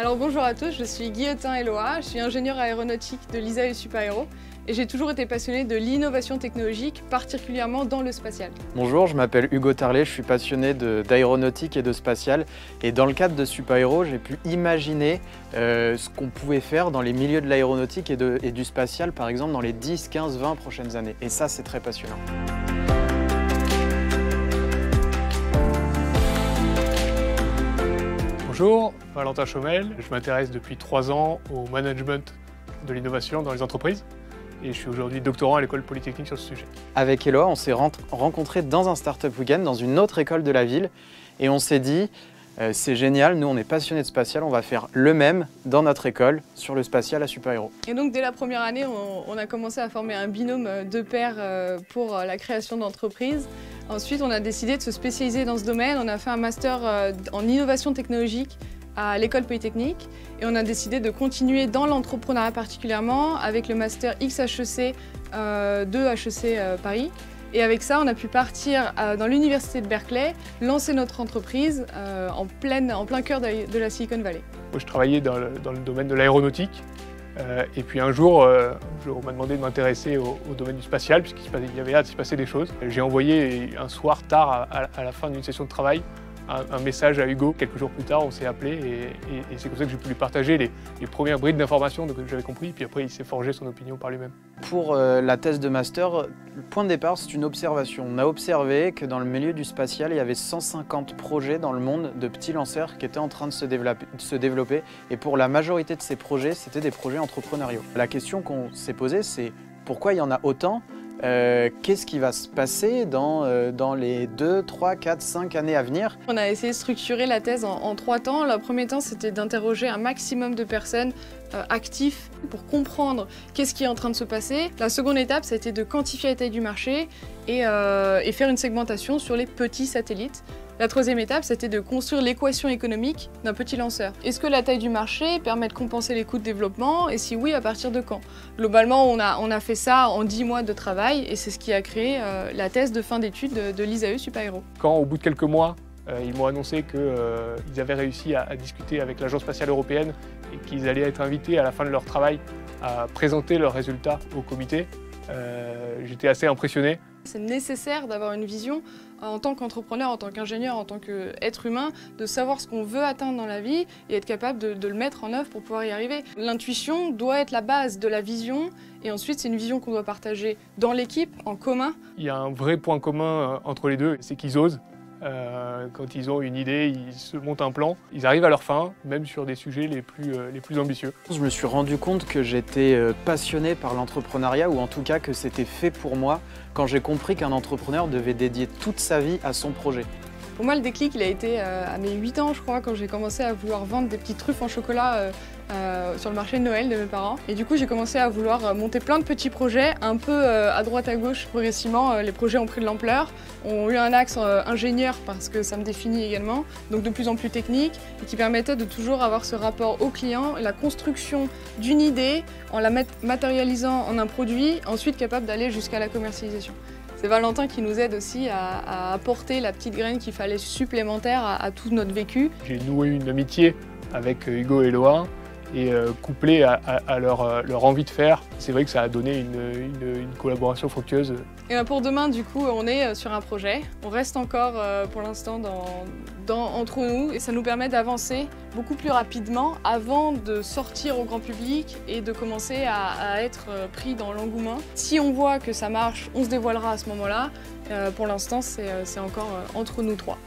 Alors bonjour à tous, je suis Guillotin Eloa, je suis ingénieure aéronautique de l'ISAE Supaéro et j'ai toujours été passionnée de l'innovation technologique, particulièrement dans le spatial. Bonjour, je m'appelle Hugo Tarlet, je suis passionné d'aéronautique et de spatial. Et dans le cadre de Supaéro, j'ai pu imaginer ce qu'on pouvait faire dans les milieux de l'aéronautique et du spatial, par exemple dans les 10, 15, 20 prochaines années. Et ça, c'est très passionnant. Bonjour, Valentin Chaumel. Je m'intéresse depuis 3 ans au management de l'innovation dans les entreprises et je suis aujourd'hui doctorant à l'école polytechnique sur ce sujet. Avec Eloa, on s'est rencontrés dans un Startup Weekend, dans une autre école de la ville, et on s'est dit c'est génial, nous on est passionnés de spatial, on va faire le même dans notre école sur le spatial à Supaéro. Et donc dès la première année, on a commencé à former un binôme de pairs pour la création d'entreprises. Ensuite, on a décidé de se spécialiser dans ce domaine. On a fait un master en innovation technologique à l'école polytechnique et on a décidé de continuer dans l'entrepreneuriat particulièrement avec le master XHEC de HEC Paris. Et avec ça, on a pu partir dans l'université de Berkeley, lancer notre entreprise en plein cœur de la Silicon Valley. Moi, je travaillais dans le domaine de l'aéronautique. Et puis un jour, on m'a demandé de m'intéresser au domaine du spatial, puisqu'il y avait là de s'y passer des choses. J'ai envoyé un soir tard, à la fin d'une session de travail, un message à Hugo. Quelques jours plus tard, on s'est appelé et c'est comme ça que j'ai pu lui partager les premières brides d'informations que j'avais compris. Puis après, il s'est forgé son opinion par lui-même. Pour la thèse de master, le point de départ, c'est une observation. On a observé que dans le milieu du spatial, il y avait 150 projets dans le monde de petits lanceurs qui étaient en train de se développer. Et pour la majorité de ces projets, c'était des projets entrepreneuriaux. La question qu'on s'est posée, c'est pourquoi il y en a autant ? Qu'est-ce qui va se passer dans les 2, 3, 4, 5 années à venir? On a essayé de structurer la thèse en 3 temps. Le premier temps, c'était d'interroger un maximum de personnes actifs pour comprendre qu'est-ce qui est en train de se passer. La seconde étape, c'était de quantifier la taille du marché et faire une segmentation sur les petits satellites. La troisième étape, c'était de construire l'équation économique d'un petit lanceur. Est-ce que la taille du marché permet de compenser les coûts de développement et si oui, à partir de quand? Globalement, on a fait ça en 10 mois de travail et c'est ce qui a créé la thèse de fin d'études de l'ISAE Supaéro. Quand, au bout de quelques mois, ils m'ont annoncé qu'ils avaient réussi à discuter avec l'Agence spatiale européenne et qu'ils allaient être invités à la fin de leur travail à présenter leurs résultats au comité, j'étais assez impressionné. C'est nécessaire d'avoir une vision en tant qu'entrepreneur, en tant qu'ingénieur, en tant qu'être humain, de savoir ce qu'on veut atteindre dans la vie et être capable de le mettre en œuvre pour pouvoir y arriver. L'intuition doit être la base de la vision et ensuite c'est une vision qu'on doit partager dans l'équipe, en commun. Il y a un vrai point commun entre les deux, c'est qu'ils osent. Quand ils ont une idée, ils se montent un plan, ils arrivent à leur fin, même sur des sujets les plus ambitieux. Je me suis rendu compte que j'étais passionné par l'entrepreneuriat, ou en tout cas que c'était fait pour moi, quand j'ai compris qu'un entrepreneur devait dédier toute sa vie à son projet. Pour moi, le déclic, il a été à mes 8 ans, je crois, quand j'ai commencé à vouloir vendre des petites truffes en chocolat sur le marché de Noël de mes parents. Et du coup, j'ai commencé à vouloir monter plein de petits projets, un peu à droite à gauche. Progressivement, les projets ont pris de l'ampleur, ont eu un axe ingénieur parce que ça me définit également, donc de plus en plus technique, et qui permettait de toujours avoir ce rapport au client, la construction d'une idée en la matérialisant en un produit, ensuite capable d'aller jusqu'à la commercialisation. C'est Valentin qui nous aide aussi à apporter la petite graine qu'il fallait supplémentaire à tout notre vécu. J'ai noué une amitié avec Hugo et Eloa et couplé à leur envie de faire, c'est vrai que ça a donné une collaboration fructueuse. Et pour demain, du coup, on est sur un projet. On reste encore pour l'instant entre nous et ça nous permet d'avancer beaucoup plus rapidement avant de sortir au grand public et de commencer à être pris dans l'engouement. Si on voit que ça marche, on se dévoilera à ce moment-là. Pour l'instant, c'est encore entre nous trois.